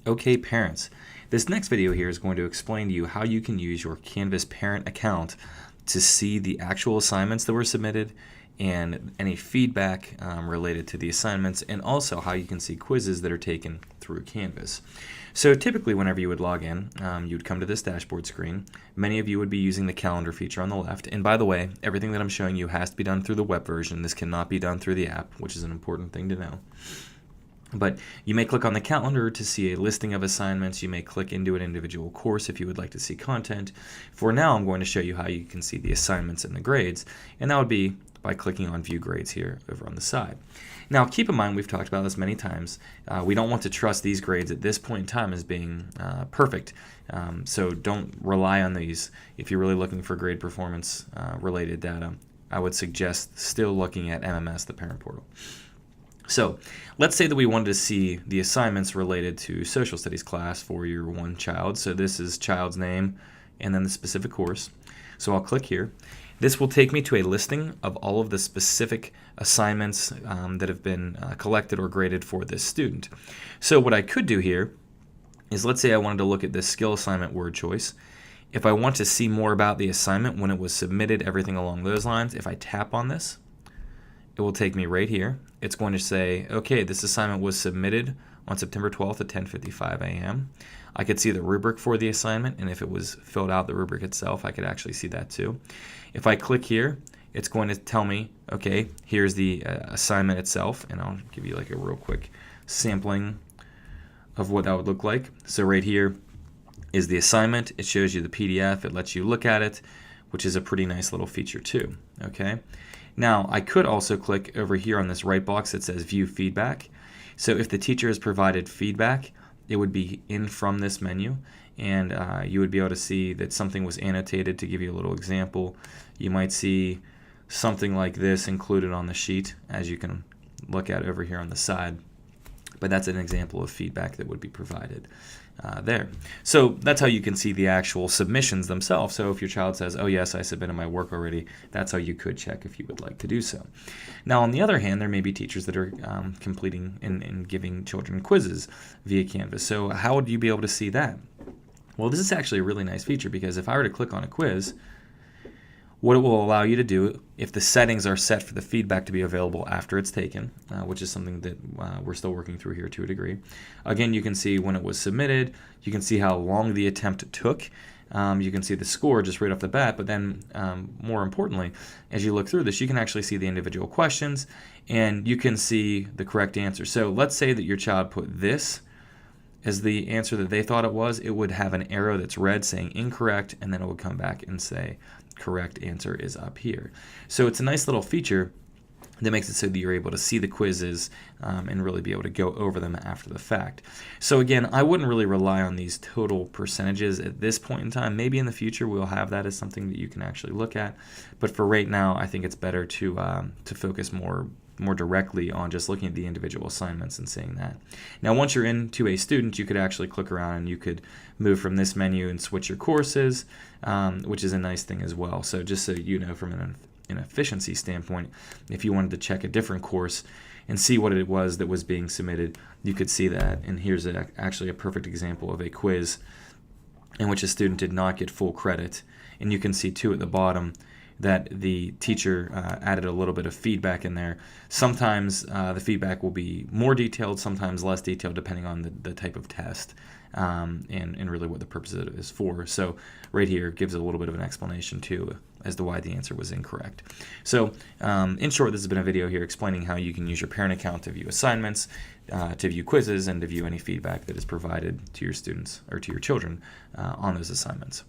Okay, parents, this next video here is going to explain to you how you can use your Canvas parent account to see the actual assignments that were submitted and any feedback related to the assignments, and also how you can see quizzes that are taken through Canvas. So typically whenever you would log in, you'd come to this dashboard screen. Many of you would be using the calendar feature on the left, and by the way, everything that I'm showing you has to be done through the web version. This cannot be done through the app, which is an important thing to know. But you may click on the calendar to see a listing of assignments. You may click into an individual course if you would like to see content. For now, I'm going to show you how you can see the assignments and the grades, and that would be by clicking on View Grades here over on the side. Now, keep in mind, we've talked about this many times, we don't want to trust these grades at this point in time as being perfect. So don't rely on these. If you're really looking for grade performance related data, I would suggest still looking at MMS, the parent portal. So let's say that we wanted to see the assignments related to social studies class for your one child. So this is child's name and then the specific course. So I'll click here. This will take me to a listing of all of the specific assignments that have been collected or graded for this student. So what I could do here is, let's say I wanted to look at this skill assignment word choice. If I want to see more about the assignment, when it was submitted, everything along those lines, if I tap on this, it will take me right here. It's going to say, okay, this assignment was submitted on September 12th at 10:55 a.m. I could see the rubric for the assignment, and if it was filled out, the rubric itself, I could actually see that too. If I click here, it's going to tell me, okay, here's the assignment itself, and I'll give you like a real quick sampling of what that would look like. So right here is the assignment. It shows you the PDF. It lets you look at it, which is a pretty nice little feature too, okay? Now, I could also click over here on this right box that says View Feedback. So if the teacher has provided feedback, it would be in from this menu, and you would be able to see that something was annotated. To give you a little example, you might see something like this included on the sheet, as you can look at over here on the side. But that's an example of feedback that would be provided there. So that's how you can see the actual submissions themselves. So if your child says, oh yes, I submitted my work already, that's how you could check if you would like to do so. Now, on the other hand, there may be teachers that are completing and giving children quizzes via Canvas. So how would you be able to see that? Well, this is actually a really nice feature, because if I were to click on a quiz, what it will allow you to do, if the settings are set for the feedback to be available after it's taken, which is something that we're still working through here to a degree. Again, you can see when it was submitted, you can see how long the attempt took, you can see the score just right off the bat, but then more importantly, as you look through this, you can actually see the individual questions, and you can see the correct answer. So let's say that your child put this as the answer that they thought it was. It would have an arrow that's red saying incorrect, and then it would come back and say correct answer is up here. So it's a nice little feature that makes it so that you're able to see the quizzes and really be able to go over them after the fact. So again, I wouldn't really rely on these total percentages at this point in time. Maybe in the future we'll have that as something that you can actually look at, but for right now, I think it's better to focus more directly on just looking at the individual assignments and seeing that. Now, once you're into a student, you could actually click around and you could move from this menu and switch your courses, which is a nice thing as well. So just so you know, from an efficiency standpoint, if you wanted to check a different course and see what it was that was being submitted, you could see that. And here's actually a perfect example of a quiz in which a student did not get full credit. And you can see too at the bottom that the teacher added a little bit of feedback in there. Sometimes the feedback will be more detailed, sometimes less detailed, depending on the type of test and really what the purpose of it is for. So right here gives a little bit of an explanation too as to why the answer was incorrect. So in short, this has been a video here explaining how you can use your parent account to view assignments, to view quizzes, and to view any feedback that is provided to your students or to your children on those assignments.